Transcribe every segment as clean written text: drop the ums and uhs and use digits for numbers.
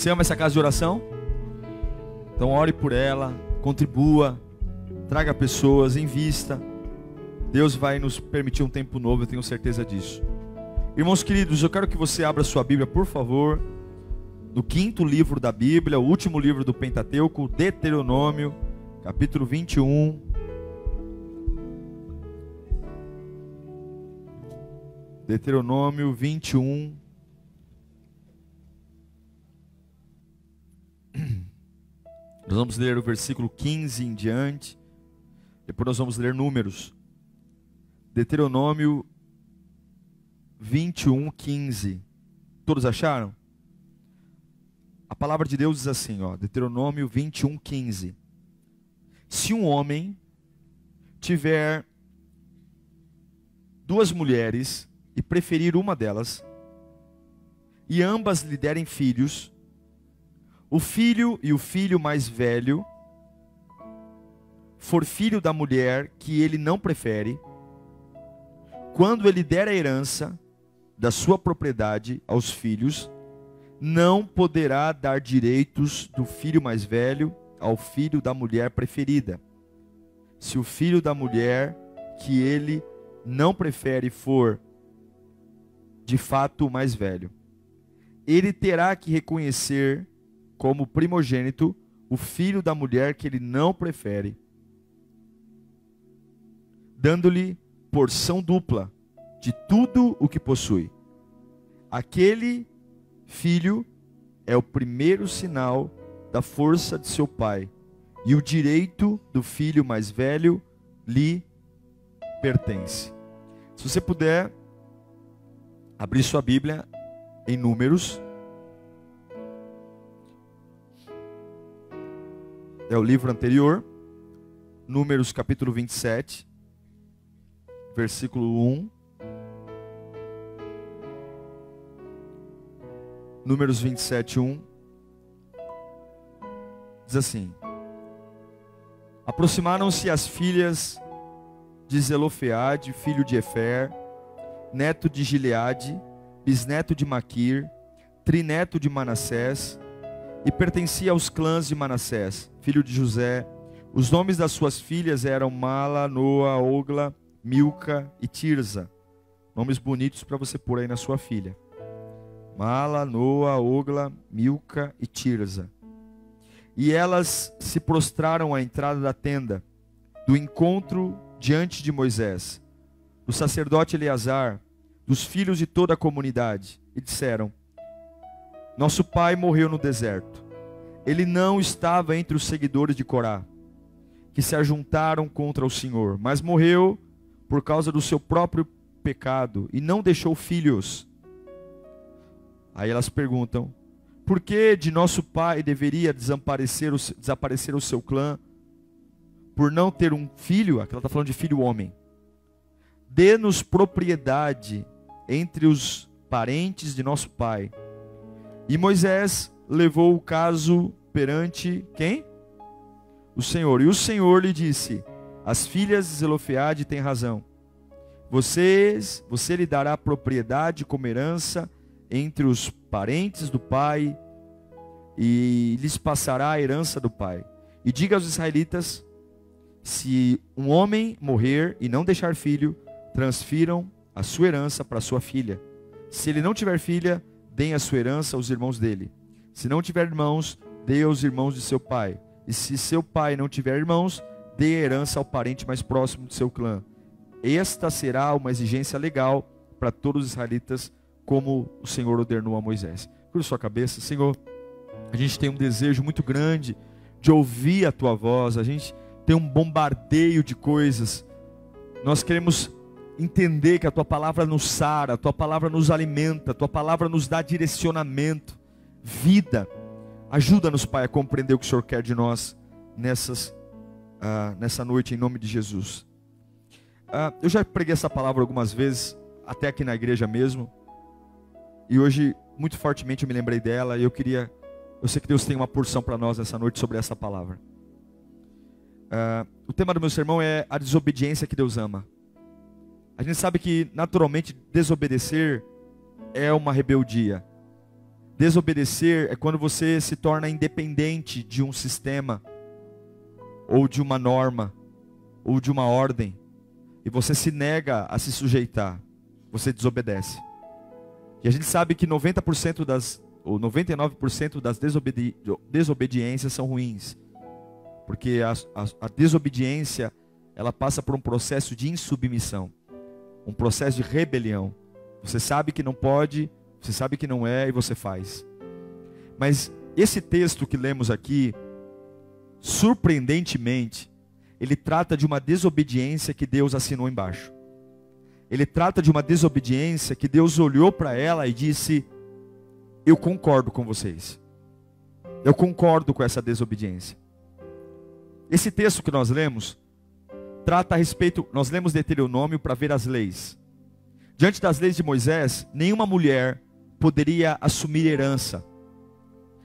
Você ama essa casa de oração? Então ore por ela, contribua, traga pessoas, invista. Deus vai nos permitir um tempo novo, eu tenho certeza disso. Irmãos queridos, eu quero que você abra sua Bíblia, por favor, no 5º livro da Bíblia, o último livro do Pentateuco, Deuteronômio, capítulo 21. Deuteronômio 21. Nós vamos ler o versículo 15 em diante. Depois nós vamos ler Números. Deuteronômio 21, 15. Todos acharam? A palavra de Deus diz assim, ó, Deuteronômio 21, 15. Se um homem tiver 2 mulheres e preferir uma delas, e ambas lhe derem filhos, o filho e o filho mais velho for filho da mulher que ele não prefere, quando ele der a herança da sua propriedade aos filhos, não poderá dar direitos do filho mais velho ao filho da mulher preferida. Se o filho da mulher que ele não prefere for de fato o mais velho, ele terá que reconhecer como primogênito o filho da mulher que ele não prefere, dando-lhe porção dupla de tudo o que possui. Aquele filho é o primeiro sinal da força de seu pai, e o direito do filho mais velho lhe pertence. Se você puder abrir sua Bíblia em Números, é o livro anterior, Números capítulo 27, versículo 1. Números 27, 1. Diz assim: aproximaram-se as filhas de Zelofeade, filho de Efer, neto de Gileade, bisneto de Maquir, trineto de Manassés, e pertencia aos clãs de Manassés, filho de José. Os nomes das suas filhas eram Mala, Noa, Ogla, Milca e Tirza. Nomes bonitos para você pôr aí na sua filha. Mala, Noa, Ogla, Milca e Tirza. E elas se prostraram à entrada da tenda do encontro diante de Moisés, do sacerdote Eleazar, dos filhos de toda a comunidade, e disseram: nosso pai morreu no deserto. Ele não estava entre os seguidores de Corá, que se ajuntaram contra o Senhor, mas morreu por causa do seu próprio pecado e não deixou filhos. Aí elas perguntam: por que de nosso pai deveria desaparecer o seu clã por não ter um filho? Aqui ela está falando de filho homem. Dê-nos propriedade entre os parentes de nosso pai. E Moisés levou o caso perante quem? O Senhor. E o Senhor lhe disse: as filhas de Zelofeade têm razão. Você lhe dará propriedade como herança entre os parentes do pai, e lhes passará a herança do pai. E diga aos israelitas: se um homem morrer e não deixar filho, transfiram a sua herança para sua filha. Se ele não tiver filha, deem a sua herança aos irmãos dele. Se não tiver irmãos, dê aos irmãos de seu pai. E se seu pai não tiver irmãos, dê a herança ao parente mais próximo do seu clã. Esta será uma exigência legal para todos os israelitas, como o Senhor ordenou a Moisés. Curva sua cabeça. Senhor, a gente tem um desejo muito grande de ouvir a tua voz. A gente tem um bombardeio de coisas. Nós queremos entender que a tua palavra nos sara, a tua palavra nos alimenta, a tua palavra nos dá direcionamento, vida. Ajuda-nos, Pai, a compreender o que o Senhor quer de nós nessa noite, em nome de Jesus. Eu já preguei essa palavra algumas vezes, até aqui na igreja mesmo, e hoje, muito fortemente, eu me lembrei dela, e eu sei que Deus tem uma porção para nós nessa noite sobre essa palavra. O tema do meu sermão é a desobediência que Deus ama. A gente sabe que, naturalmente, desobedecer é uma rebeldia. Desobedecer é quando você se torna independente de um sistema, ou de uma norma, ou de uma ordem, e você se nega a se sujeitar, você desobedece. E a gente sabe que 90% ou 99% das desobediências são ruins, porque a desobediência, ela passa por um processo de insubmissão, um processo de rebelião. Você sabe que não pode, você sabe que não é, e você faz. Mas esse texto que lemos aqui, surpreendentemente, ele trata de uma desobediência que Deus assinou embaixo. Ele trata de uma desobediência que Deus olhou para ela e disse: eu concordo com vocês. Eu concordo com essa desobediência. Esse texto que nós lemos trata a respeito, nós lemos Deuteronômio para ver as leis. Diante das leis de Moisés, nenhuma mulher poderia assumir herança.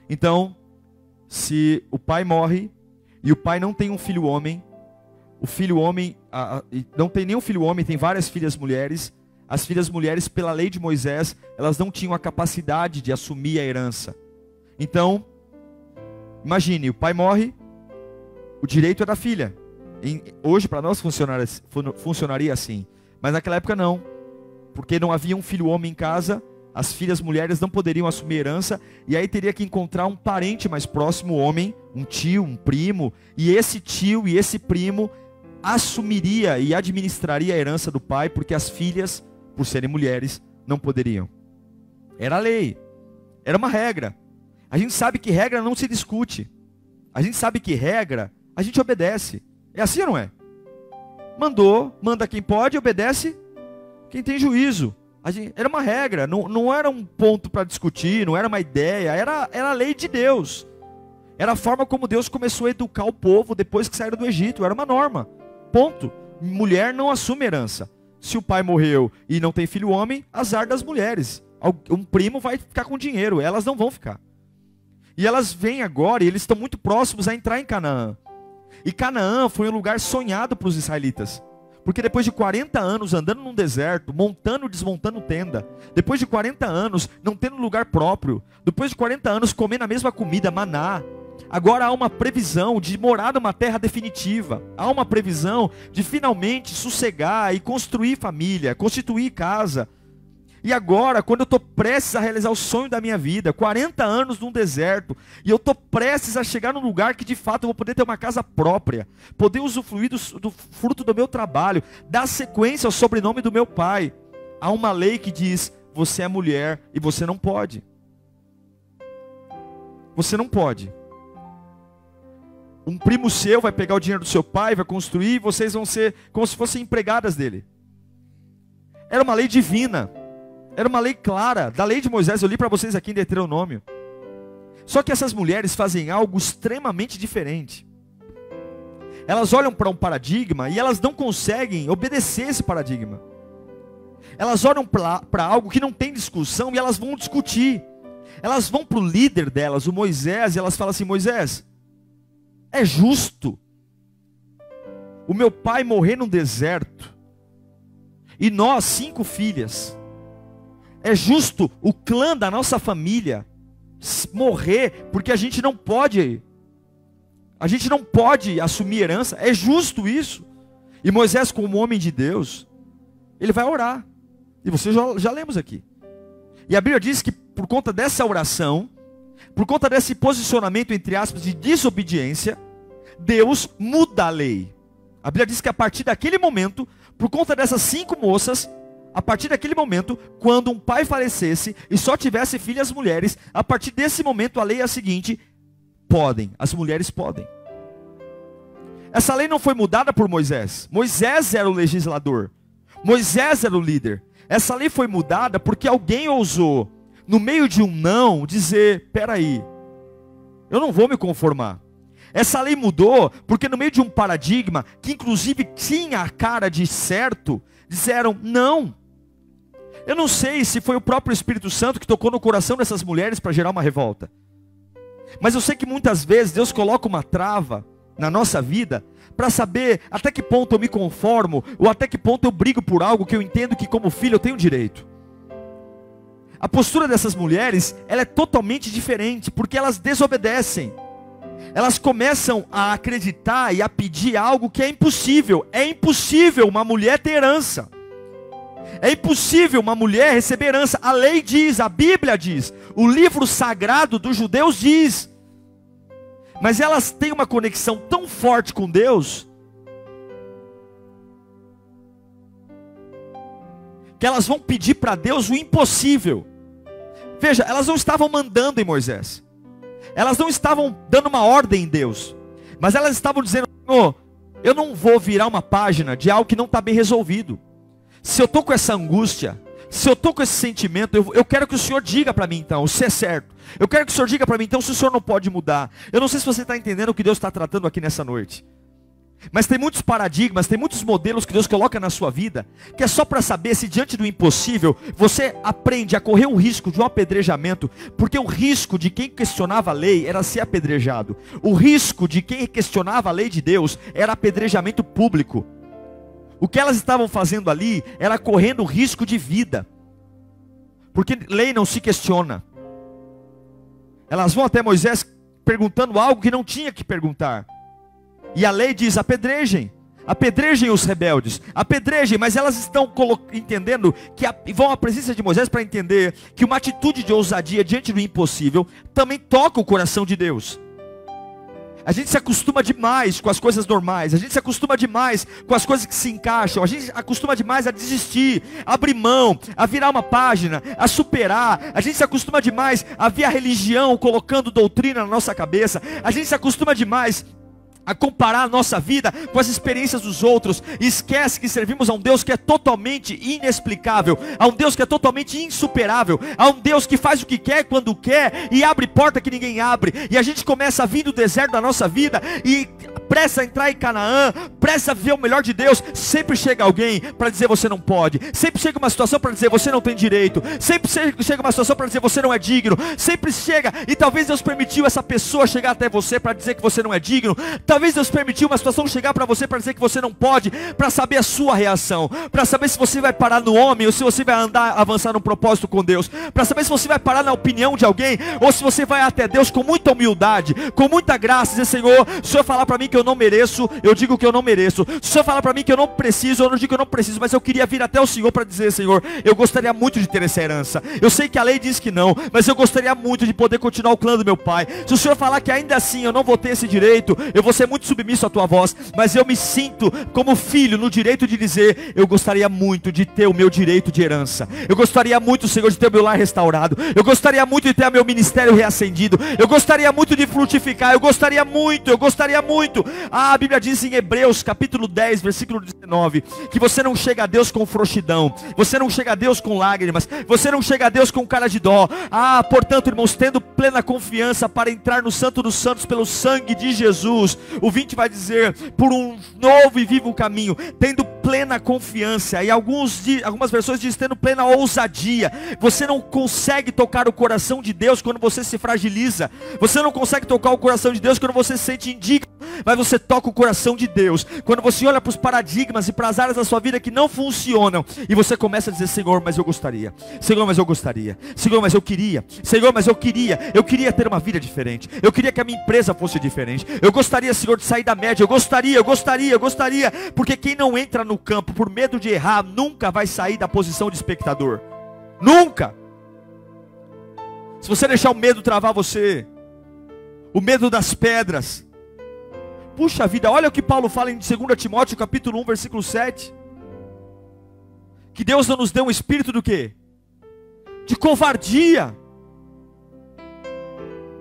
Então, se o pai morre e o pai não tem um filho homem, o filho homem não tem nenhum filho homem, tem várias filhas mulheres. As filhas mulheres, pela lei de Moisés, elas não tinham a capacidade de assumir a herança. Então, imagine, o pai morre, o direito é da filha. Hoje para nós funcionaria assim, mas naquela época não, porque não havia um filho homem em casa, as filhas mulheres não poderiam assumir herança, e aí teria que encontrar um parente mais próximo, homem, um tio, um primo, e esse tio e esse primo assumiria e administraria a herança do pai, porque as filhas, por serem mulheres, não poderiam. Era a lei, era uma regra. A gente sabe que regra não se discute, a gente sabe que regra a gente obedece. É assim ou não é? Manda quem pode, obedece quem tem juízo. Era uma regra, não era um ponto para discutir, não era uma ideia, era a lei de Deus. Era a forma como Deus começou a educar o povo depois que saíram do Egito, era uma norma. Ponto. Mulher não assume herança. Se o pai morreu e não tem filho homem, azar das mulheres. Um primo vai ficar com dinheiro, elas não vão ficar. E elas vêm agora, e eles estão muito próximos a entrar em Canaã. E Canaã foi um lugar sonhado para os israelitas. Porque depois de 40 anos andando num deserto, montando e desmontando tenda, depois de 40 anos não tendo lugar próprio, depois de 40 anos comendo a mesma comida, maná, agora há uma previsão de morar numa terra definitiva. Há uma previsão de finalmente sossegar e construir família, constituir casa. E agora, quando eu estou prestes a realizar o sonho da minha vida, 40 anos num deserto, e eu estou prestes a chegar num lugar que de fato eu vou poder ter uma casa própria, poder usufruir do fruto do meu trabalho, dar sequência ao sobrenome do meu pai, há uma lei que diz: você é mulher e você não pode. Você não pode. Um primo seu vai pegar o dinheiro do seu pai, vai construir, e vocês vão ser como se fossem empregadas dele. Era uma lei divina. Era uma lei clara, da lei de Moisés. Eu li para vocês aqui em Deuteronômio. Só que essas mulheres fazem algo extremamente diferente. Elas olham para um paradigma e elas não conseguem obedecer esse paradigma. Elas olham para algo que não tem discussão e elas vão discutir. Elas vão para o líder delas, o Moisés, e elas falam assim: Moisés, é justo o meu pai morrer no deserto e nós 5 filhas? É justo o clã da nossa família morrer, porque a gente não pode assumir herança? É justo isso? E Moisés, como homem de Deus, ele vai orar, e vocês já lemos aqui, e a Bíblia diz que por conta dessa oração, por conta desse posicionamento, entre aspas, de desobediência, Deus muda a lei. A Bíblia diz que a partir daquele momento, por conta dessas 5 moças, a partir daquele momento, quando um pai falecesse e só tivesse filhas mulheres, a partir desse momento a lei é a seguinte: as mulheres podem. Essa lei não foi mudada por Moisés. Moisés era o legislador, Moisés era o líder. Essa lei foi mudada porque alguém ousou, no meio de um não, dizer: peraí, eu não vou me conformar. Essa lei mudou porque no meio de um paradigma, que inclusive tinha a cara de certo, disseram: não. Eu não sei se foi o próprio Espírito Santo que tocou no coração dessas mulheres para gerar uma revolta. Mas eu sei que muitas vezes Deus coloca uma trava na nossa vida para saber até que ponto eu me conformo, ou até que ponto eu brigo por algo que eu entendo que como filho eu tenho direito. A postura dessas mulheres, ela é totalmente diferente, porque elas desobedecem. Elas começam a acreditar e a pedir algo que é impossível. É impossível uma mulher ter herança. É impossível uma mulher receber herança. A lei diz, a Bíblia diz, o livro sagrado dos judeus diz. Mas elas têm uma conexão tão forte com Deus, que elas vão pedir para Deus o impossível. Veja, elas não estavam mandando em Moisés. Elas não estavam dando uma ordem em Deus. Mas elas estavam dizendo: Senhor, eu não vou virar uma página de algo que não está bem resolvido. Se eu estou com essa angústia, se eu estou com esse sentimento, eu quero que o Senhor diga para mim então, se é certo. Eu quero que o Senhor diga para mim então, se o Senhor não pode mudar. Eu não sei se você está entendendo o que Deus está tratando aqui nessa noite. Mas tem muitos paradigmas, tem muitos modelos que Deus coloca na sua vida, que é só para saber se diante do impossível, você aprende a correr o risco de um apedrejamento. Porque o risco de quem questionava a lei era ser apedrejado. O risco de quem questionava a lei de Deus era apedrejamento público. O que elas estavam fazendo ali era correndo risco de vida. Porque lei não se questiona. Elas vão até Moisés perguntando algo que não tinha que perguntar. E a lei diz: apedrejem. Apedrejem os rebeldes. Apedrejem, mas elas estão entendendo que vão à presença de Moisés para entender que uma atitude de ousadia diante do impossível também toca o coração de Deus. A gente se acostuma demais com as coisas normais. A gente se acostuma demais com as coisas que se encaixam. A gente acostuma demais a desistir, a abrir mão, a virar uma página, a superar. A gente se acostuma demais a ver a religião colocando doutrina na nossa cabeça. A gente se acostuma demais a comparar a nossa vida com as experiências dos outros. E esquece que servimos a um Deus que é totalmente inexplicável, a um Deus que é totalmente insuperável, a um Deus que faz o que quer, quando quer, e abre porta que ninguém abre. E a gente começa a vir do deserto da nossa vida e pressa a entrar em Canaã, pressa a viver o melhor de Deus. Sempre chega alguém para dizer: você não pode. Sempre chega uma situação para dizer: você não tem direito. Sempre chega uma situação para dizer: você não é digno. Sempre chega, e talvez Deus permitiu essa pessoa chegar até você para dizer que você não é digno. Talvez Deus permitiu uma situação chegar para você para dizer que você não pode, para saber a sua reação, para saber se você vai parar no homem ou se você vai avançar no propósito com Deus, para saber se você vai parar na opinião de alguém ou se você vai até Deus com muita humildade, com muita graça, dizer: Senhor, se o Senhor falar para mim que eu não mereço, eu digo que eu não mereço. Se o Senhor falar para mim que eu não preciso, eu não digo que eu não preciso, mas eu queria vir até o Senhor para dizer: Senhor, eu gostaria muito de ter essa herança. Eu sei que a lei diz que não, mas eu gostaria muito de poder continuar o clã do meu pai. Se o Senhor falar que ainda assim eu não vou ter esse direito, eu vou ser muito submisso à tua voz, mas eu me sinto como filho no direito de dizer: eu gostaria muito de ter o meu direito de herança. Eu gostaria muito, Senhor, de ter o meu lar restaurado. Eu gostaria muito de ter o meu ministério reacendido. Eu gostaria muito de frutificar. Eu gostaria muito. A Bíblia diz em Hebreus capítulo 10, versículo 19, que você não chega a Deus com frouxidão, você não chega a Deus com lágrimas, você não chega a Deus com cara de dó. Portanto, irmãos, tendo plena confiança para entrar no Santo dos Santos pelo sangue de Jesus. O 20 vai dizer: por um novo e vivo caminho, tendo plena confiança. E algumas versões dizem tendo plena ousadia. Você não consegue tocar o coração de Deus quando você se fragiliza. Você não consegue tocar o coração de Deus quando você se sente indigno. Mas você toca o coração de Deus quando você olha para os paradigmas e para as áreas da sua vida que não funcionam, e você começa a dizer: Senhor, mas eu gostaria. Senhor, mas eu gostaria. Senhor, mas eu queria. Senhor, mas eu queria ter uma vida diferente. Eu queria que a minha empresa fosse diferente. Eu gostaria, Senhor, de sair da média. Eu gostaria. Porque quem não entra no campo por medo de errar nunca vai sair da posição de espectador. Nunca. Se você deixar o medo travar você, o medo das pedras, puxa vida, olha o que Paulo fala em 2 Timóteo capítulo 1, versículo 7. Que Deus não nos deu um espírito do quê? De covardia.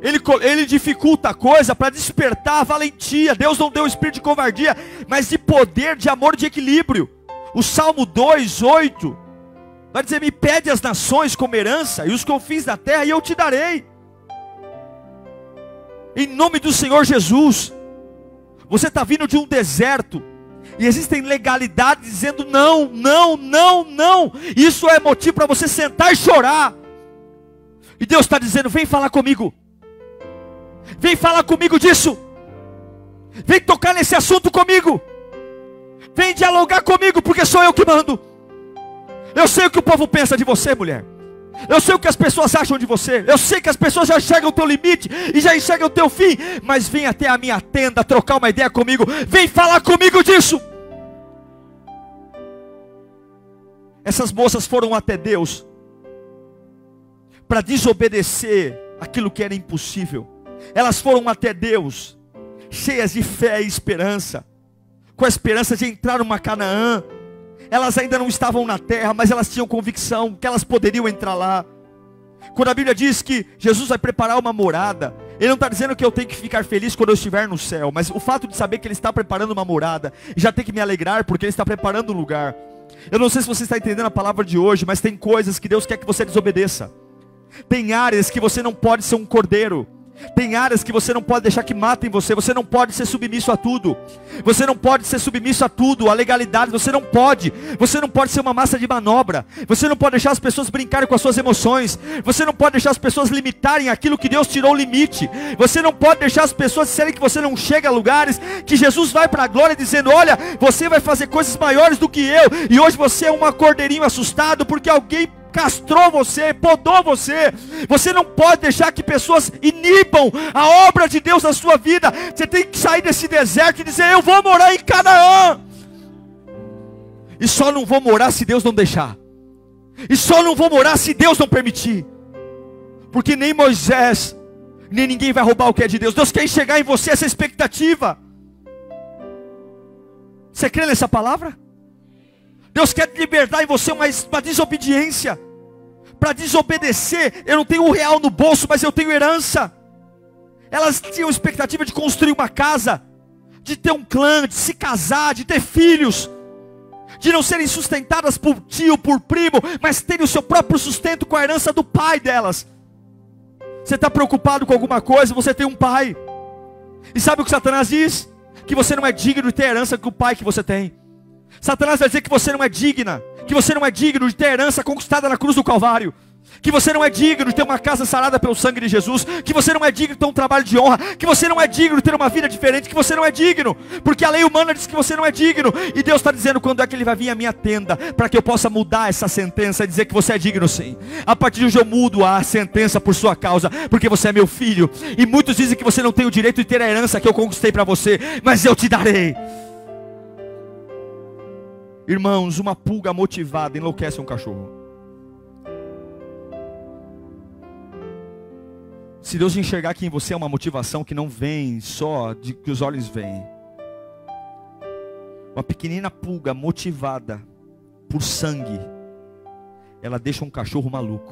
Ele dificulta a coisa para despertar a valentia. Deus não deu espírito de covardia, mas de poder, de amor, de equilíbrio. O Salmo 2:8 vai dizer: me pede as nações como herança e os confins da terra, e eu te darei. Em nome do Senhor Jesus. Você está vindo de um deserto e existem legalidades dizendo não, não, não, não. Isso é motivo para você sentar e chorar. E Deus está dizendo: vem falar comigo. Vem falar comigo disso. Vem tocar nesse assunto comigo. Vem dialogar comigo, porque sou eu que mando. Eu sei o que o povo pensa de você, mulher. Eu sei o que as pessoas acham de você. Eu sei que as pessoas já enxergam o teu limite e já enxergam o teu fim. Mas vem até a minha tenda trocar uma ideia comigo. Vem falar comigo disso. Essas moças foram até Deus para desobedecer aquilo que era impossível. Elas foram até Deus cheias de fé e esperança, com a esperança de entrar numa Canaã. Elas ainda não estavam na terra, mas elas tinham convicção que elas poderiam entrar lá. Quando a Bíblia diz que Jesus vai preparar uma morada, Ele não está dizendo que eu tenho que ficar feliz quando eu estiver no céu, mas o fato de saber que Ele está preparando uma morada, já tem que me alegrar, porque Ele está preparando um lugar. Eu não sei se você está entendendo a palavra de hoje, mas tem coisas que Deus quer que você desobedeça. Tem áreas que você não pode ser um cordeiro. Tem áreas que você não pode deixar que matem você. Você não pode ser submisso a tudo. Você não pode ser submisso a tudo, a legalidade. Você não pode ser uma massa de manobra. Você não pode deixar as pessoas brincarem com as suas emoções. Você não pode deixar as pessoas limitarem aquilo que Deus tirou o limite. Você não pode deixar as pessoas disserem que você não chega a lugares, que Jesus vai para a glória dizendo: olha, você vai fazer coisas maiores do que eu. E hoje você é um cordeirinho assustado porque alguém castrou você, podou você. Você não pode deixar que pessoas inibam a obra de Deus na sua vida. Você tem que sair desse deserto e dizer: eu vou morar em Canaã. E só não vou morar se Deus não deixar. E só não vou morar se Deus não permitir. Porque nem Moisés, nem ninguém vai roubar o que é de Deus. Deus quer enxergar em você essa expectativa. Você crê nessa palavra? Deus quer libertar em você uma desobediência. Para desobedecer, eu não tenho um real no bolso, mas eu tenho herança. Elas tinham expectativa de construir uma casa, de ter um clã, de se casar, de ter filhos, de não serem sustentadas por tio, por primo, mas terem o seu próprio sustento com a herança do pai delas. Você está preocupado com alguma coisa? Você tem um pai. E sabe o que Satanás diz? Que você não é digno de ter a herança que o pai que você tem. Satanás vai dizer que você não é digna, que você não é digno de ter a herança conquistada na cruz do Calvário, que você não é digno de ter uma casa sarada pelo sangue de Jesus, que você não é digno de ter um trabalho de honra, que você não é digno de ter uma vida diferente, que você não é digno, porque a lei humana diz que você não é digno. E Deus está dizendo: quando é que Ele vai vir à minha tenda, para que eu possa mudar essa sentença e dizer que você é digno sim. A partir de hoje eu mudo a sentença por sua causa, porque você é meu filho. E muitos dizem que você não tem o direito de ter a herança que eu conquistei para você, mas eu te darei. Irmãos, uma pulga motivada enlouquece um cachorro. Se Deus enxergar que em você é uma motivação que não vem só de que os olhos veem, uma pequenina pulga motivada por sangue, ela deixa um cachorro maluco.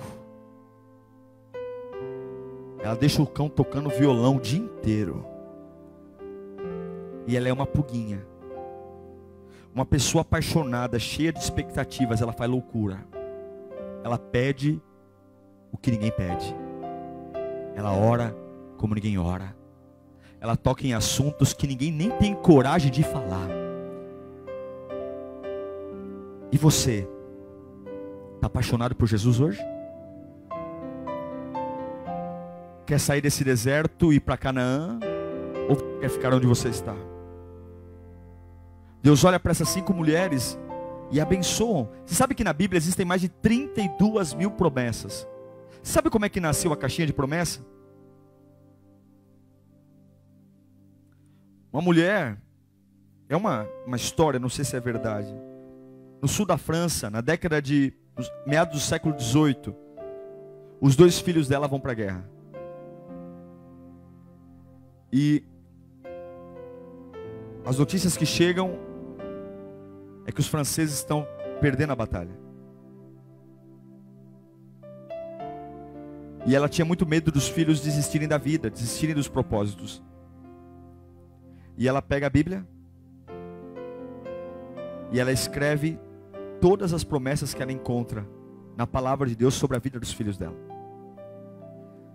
Ela deixa o cão tocando violão o dia inteiro. E ela é uma pulguinha. Uma pessoa apaixonada, cheia de expectativas, ela faz loucura. Ela pede o que ninguém pede. Ela ora como ninguém ora. Ela toca em assuntos que ninguém nem tem coragem de falar. E você? Está apaixonado por Jesus hoje? Quer sair desse deserto e ir para Canaã? Ou quer ficar onde você está? Deus olha para essas 5 mulheres e abençoam. Você sabe que na Bíblia existem mais de 32 mil promessas. Você sabe como é que nasceu a caixinha de promessa? Uma mulher, é uma história, não sei se é verdade. No sul da França, na década de meados do século XVIII, os 2 filhos dela vão para a guerra. E as notícias que chegam é que os franceses estão perdendo a batalha. E ela tinha muito medo dos filhos desistirem da vida, desistirem dos propósitos. E ela pega a Bíblia e ela escreve todas as promessas que ela encontra na palavra de Deus sobre a vida dos filhos dela.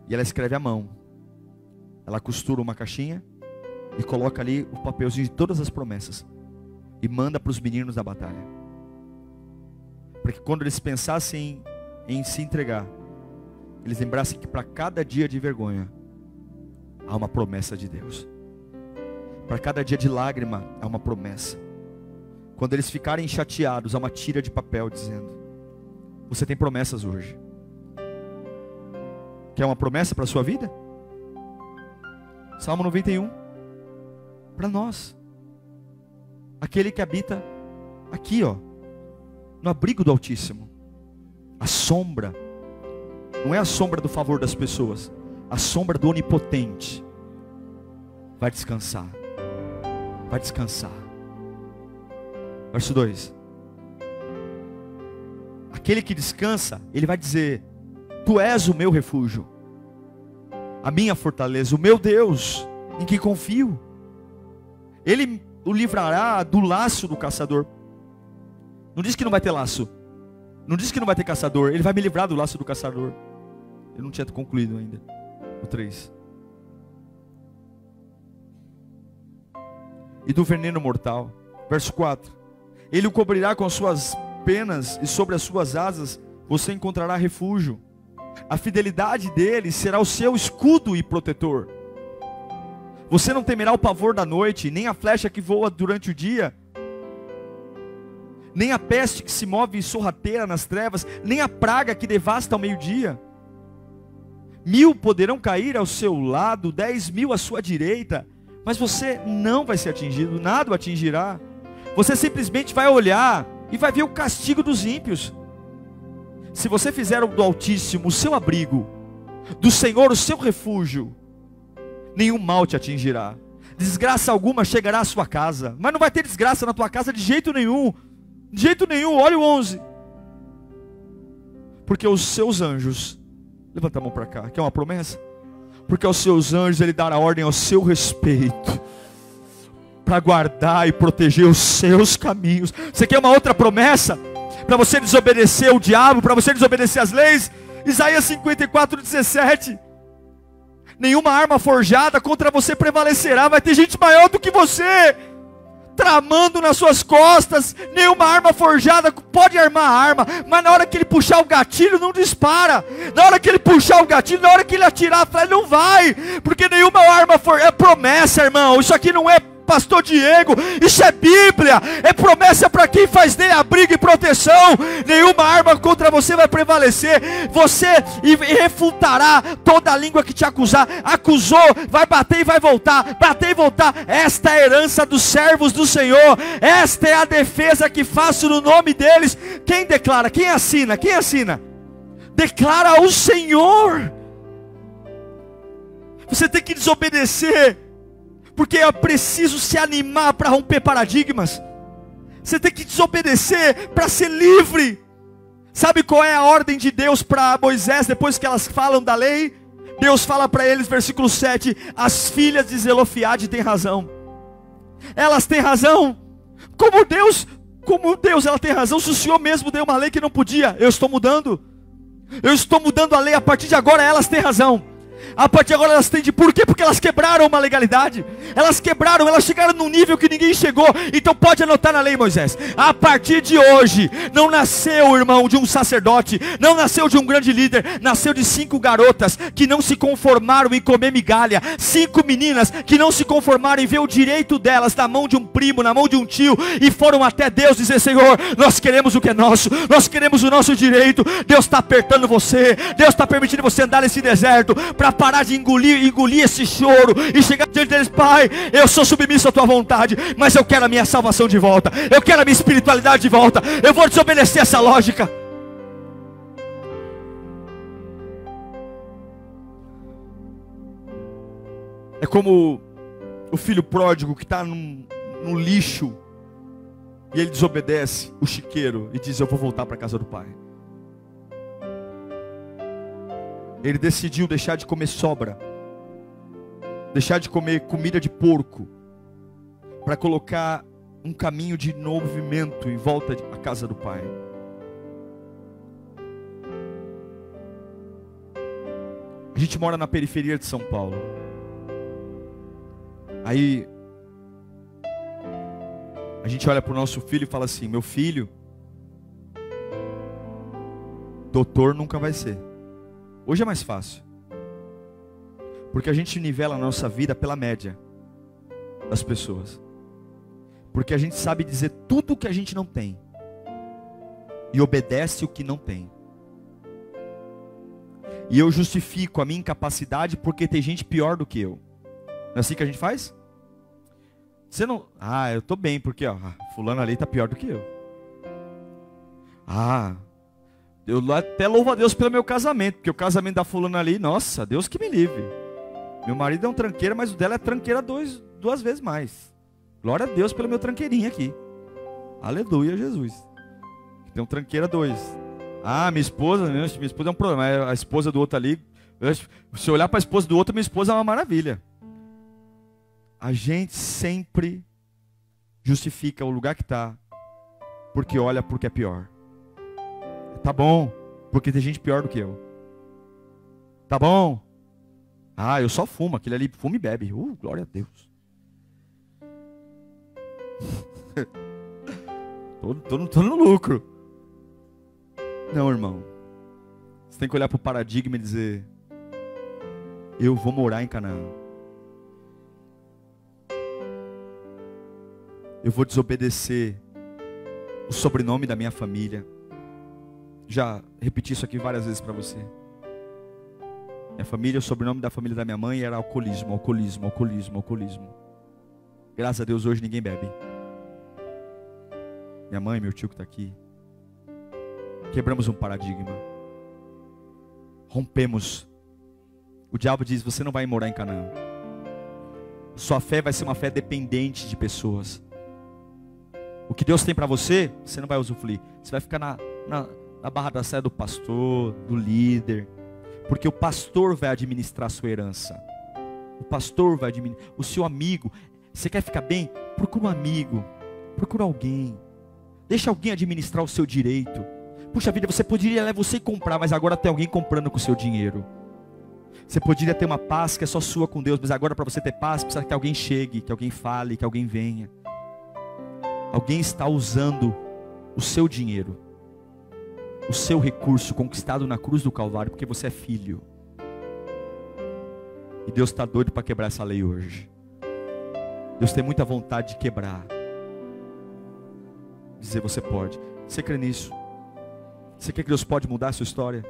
E ela escreve à mão. Ela costura uma caixinha e coloca ali o papelzinho de todas as promessas e manda para os meninos da batalha, para que quando eles pensassem em se entregar, eles lembrassem que para cada dia de vergonha há uma promessa de Deus. Para cada dia de lágrima há uma promessa. Quando eles ficarem chateados, há uma tira de papel dizendo: você tem promessas hoje. Quer uma promessa para a sua vida? Salmo 91. Para nós. Aquele que habita aqui, ó, no abrigo do Altíssimo. A sombra, não é a sombra do favor das pessoas, a sombra do Onipotente. Vai descansar. Vai descansar. Verso 2. Aquele que descansa, ele vai dizer: Tu és o meu refúgio, a minha fortaleza, o meu Deus, em que confio. Ele o livrará do laço do caçador. Não diz que não vai ter laço. Não diz que não vai ter caçador. Ele vai me livrar do laço do caçador. Eu não tinha concluído ainda. O 3. E do veneno mortal. Verso 4. Ele o cobrirá com as suas penas, e sobre as suas asas você encontrará refúgio. A fidelidade dele será o seu escudo e protetor. Você não temerá o pavor da noite, nem a flecha que voa durante o dia, nem a peste que se move sorrateira nas trevas, nem a praga que devasta ao meio-dia. 1000 poderão cair ao seu lado, 10.000 à sua direita, mas você não vai ser atingido, nada o atingirá. Você simplesmente vai olhar e vai ver o castigo dos ímpios. Se você fizer do Altíssimo o seu abrigo, do Senhor o seu refúgio, nenhum mal te atingirá. Desgraça alguma chegará à sua casa, mas não vai ter desgraça na tua casa de jeito nenhum. De jeito nenhum. Olha o 11. Porque os seus anjos, levanta a mão para cá, quer uma promessa? Porque aos seus anjos ele dará ordem ao seu respeito, para guardar e proteger os seus caminhos. Você quer uma outra promessa? Para você desobedecer o diabo, para você desobedecer as leis? Isaías 54:17. Nenhuma arma forjada contra você prevalecerá. Vai ter gente maior do que você tramando nas suas costas. Nenhuma arma forjada pode armar a arma, mas na hora que ele puxar o gatilho, não dispara. Na hora que ele puxar o gatilho, na hora que ele atirar, não vai, porque nenhuma arma é promessa, irmão. Isso aqui não é Pastor Diego, isso é Bíblia, é promessa para quem faz dele abrigo e proteção. Nenhuma arma contra você vai prevalecer. Você refutará toda a língua que te acusar. Acusou, vai bater e vai voltar, bater e voltar. Esta é a herança dos servos do Senhor, esta é a defesa que faço no nome deles. Quem declara? Quem assina? Quem assina? Declara o Senhor. Você tem que desobedecer, porque é preciso se animar para romper paradigmas. Você tem que desobedecer para ser livre. Sabe qual é a ordem de Deus para Moisés depois que elas falam da lei? Deus fala para eles, versículo 7: as filhas de Zelofiade têm razão. Elas têm razão. Como Deus ela tem razão? Se o Senhor mesmo deu uma lei que não podia, eu estou mudando. Eu estou mudando a lei. A partir de agora elas têm razão. A partir de agora elas têm por quê? Porque elas quebraram uma legalidade. Elas quebraram, elas chegaram num nível que ninguém chegou. Então pode anotar na lei, Moisés. A partir de hoje, não nasceu, irmão, de um sacerdote, não nasceu de um grande líder, nasceu de 5 garotas que não se conformaram em comer migalha. 5 meninas que não se conformaram em ver o direito delas na mão de um primo, na mão de um tio, e foram até Deus dizer: Senhor, nós queremos o que é nosso, nós queremos o nosso direito. Deus está apertando você, Deus está permitindo você andar nesse deserto, para parar de engolir esse choro e chegar diante deles: Pai, eu sou submisso à tua vontade, mas eu quero a minha salvação de volta, eu quero a minha espiritualidade de volta, eu vou desobedecer essa lógica. É como o filho pródigo que está no lixo e ele desobedece o chiqueiro e diz: eu vou voltar para a casa do pai. Ele decidiu deixar de comer sobra, deixar de comer comida de porco, para colocar um caminho de movimento em volta à casa do pai. A gente mora na periferia de São Paulo. Aí a gente olha para o nosso filho e fala assim: meu filho, doutor nunca vai ser. Hoje é mais fácil, porque a gente nivela a nossa vida pela média das pessoas, porque a gente sabe dizer tudo o que a gente não tem e obedece o que não tem. E eu justifico a minha incapacidade porque tem gente pior do que eu. Não é assim que a gente faz? Você não... eu tô bem, porque fulano ali tá pior do que eu. Eu até louvo a Deus pelo meu casamento, porque o casamento da fulana ali, nossa, Deus que me livre. Meu marido é um tranqueiro, mas o dela é tranqueira duas vezes mais. Glória a Deus pelo meu tranqueirinho aqui. Aleluia, Jesus. Tem um tranqueira 2. Minha esposa é um problema. A esposa do outro ali, se eu olhar para a esposa do outro, minha esposa é uma maravilha. A gente sempre justifica o lugar que está, porque olha porque é pior. Tá bom, porque tem gente pior do que eu. Tá bom. Eu só fumo, aquele ali fuma e bebe. Glória a Deus. tô no lucro. Não, irmão. Você tem que olhar para o paradigma e dizer: eu vou morar em Canaã. Eu vou desobedecer o sobrenome da minha família. Já repeti isso aqui várias vezes para você. Minha família, o sobrenome da família da minha mãe era alcoolismo. Graças a Deus hoje ninguém bebe. Minha mãe, meu tio que está aqui. Quebramos um paradigma. Rompemos. O diabo diz: você não vai morar em Canaã. Sua fé vai ser uma fé dependente de pessoas. O que Deus tem para você, você não vai usufruir. Você vai ficar na barra da saia do pastor, do líder. Porque o pastor vai administrar a sua herança. O pastor vai administrar. O seu amigo. Você quer ficar bem? Procura um amigo. Procura alguém. Deixa alguém administrar o seu direito. Puxa vida, você poderia você comprar, mas agora tem alguém comprando com o seu dinheiro. Você poderia ter uma paz que é só sua com Deus, mas agora para você ter paz, precisa que alguém chegue, que alguém fale, que alguém venha. Alguém está usando o seu dinheiro, o seu recurso conquistado na cruz do Calvário, porque você é filho. E Deus está doido para quebrar essa lei hoje. Deus tem muita vontade de quebrar. Dizer: você pode. Você crê nisso? Você crê que Deus pode mudar a sua história?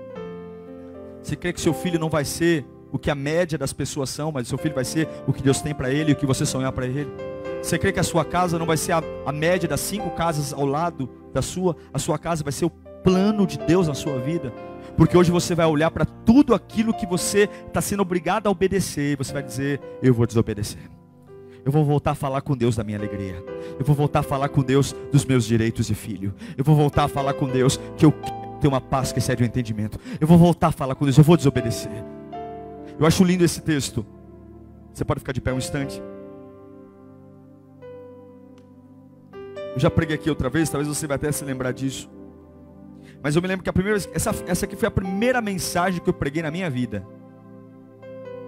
Você crê que seu filho não vai ser o que a média das pessoas são, mas seu filho vai ser o que Deus tem para ele e o que você sonhar para ele? Você crê que a sua casa não vai ser a média das 5 casas ao lado da sua? A sua casa vai ser o plano de Deus na sua vida? Porque hoje você vai olhar para tudo aquilo que você está sendo obrigado a obedecer, e você vai dizer: eu vou desobedecer. Eu vou voltar a falar com Deus da minha alegria. Eu vou voltar a falar com Deus dos meus direitos de filho. Eu vou voltar a falar com Deus que eu tenho uma paz que excede o entendimento. Eu vou voltar a falar com Deus, eu vou desobedecer. Eu acho lindo esse texto. Você pode ficar de pé um instante? Eu já preguei aqui outra vez, talvez você vai até se lembrar disso. Mas eu me lembro que a primeira vez, essa aqui foi a primeira mensagem que eu preguei na minha vida.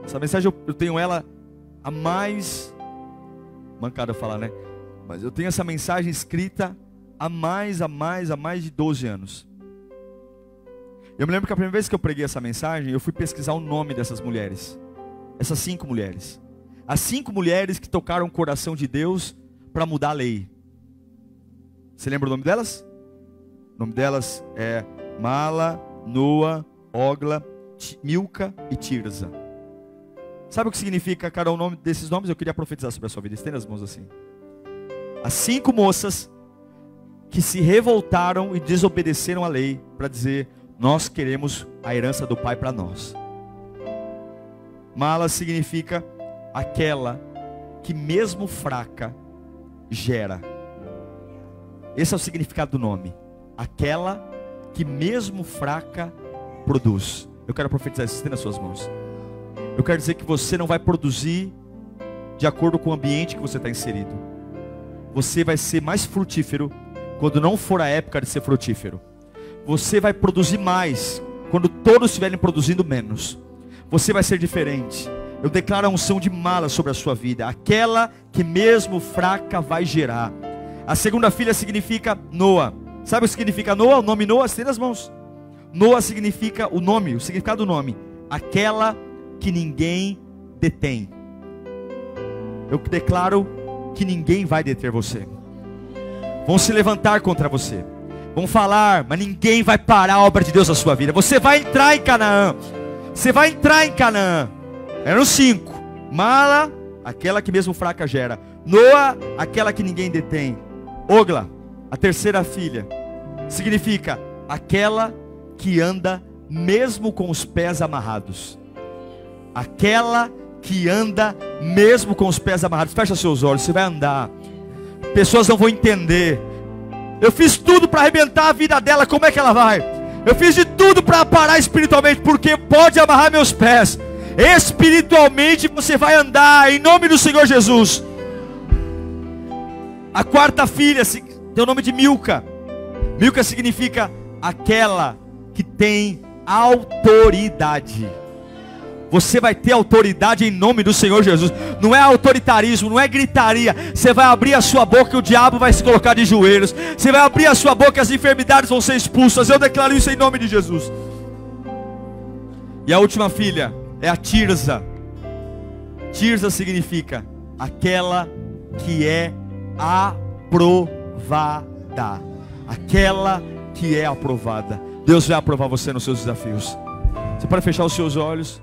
Essa mensagem eu tenho ela há mais... mancada falar, né? Mas eu tenho essa mensagem escrita há mais de 12 anos. Eu me lembro que a primeira vez que eu preguei essa mensagem, eu fui pesquisar o nome dessas mulheres. Essas 5 mulheres. As 5 mulheres que tocaram o coração de Deus para mudar a lei. Você lembra o nome delas? O nome delas é Mala, Noa, Ogla, Milca e Tirza. Sabe o que significa cada um nome desses nomes? Eu queria profetizar sobre a sua vida. Estenda as mãos assim. As 5 moças que se revoltaram e desobedeceram à lei para dizer: nós queremos a herança do Pai para nós. Mala significa aquela que mesmo fraca gera. Esse é o significado do nome. Aquela que mesmo fraca produz. Eu quero profetizar isso. Estenda as suas mãos. Eu quero dizer que você não vai produzir de acordo com o ambiente que você está inserido. Você vai ser mais frutífero quando não for a época de ser frutífero. Você vai produzir mais quando todos estiverem produzindo menos. Você vai ser diferente. Eu declaro a unção de Mala sobre a sua vida. Aquela que mesmo fraca vai gerar. A segunda filha significa Noa. Sabe o que significa Noa? O nome Noa, estenda as mãos. Noa significa o nome, o significado do nome. Aquela que ninguém detém. Eu declaro que ninguém vai deter você. Vão se levantar contra você. Vão falar, mas ninguém vai parar a obra de Deus na sua vida. Você vai entrar em Canaã. Você vai entrar em Canaã. Eram 5. Mala, aquela que mesmo fraca gera. Noa, aquela que ninguém detém. Ogla, a terceira filha, significa aquela que anda mesmo com os pés amarrados. Aquela que anda mesmo com os pés amarrados. Fecha seus olhos, você vai andar. Pessoas não vão entender. Eu fiz tudo para arrebentar a vida dela, como é que ela vai? Eu fiz de tudo para parar espiritualmente, porque pode amarrar meus pés. Espiritualmente você vai andar em nome do Senhor Jesus. A quarta filha tem o nome de Milca. Milca significa aquela que tem autoridade. Você vai ter autoridade em nome do Senhor Jesus. Não é autoritarismo, não é gritaria. Você vai abrir a sua boca e o diabo vai se colocar de joelhos. Você vai abrir a sua boca e as enfermidades vão ser expulsas. Eu declaro isso em nome de Jesus. E a última filha é a Tirza. Tirza significa aquela que é aprovada. Aquela que é aprovada. Deus vai aprovar você nos seus desafios. Você pode fechar os seus olhos.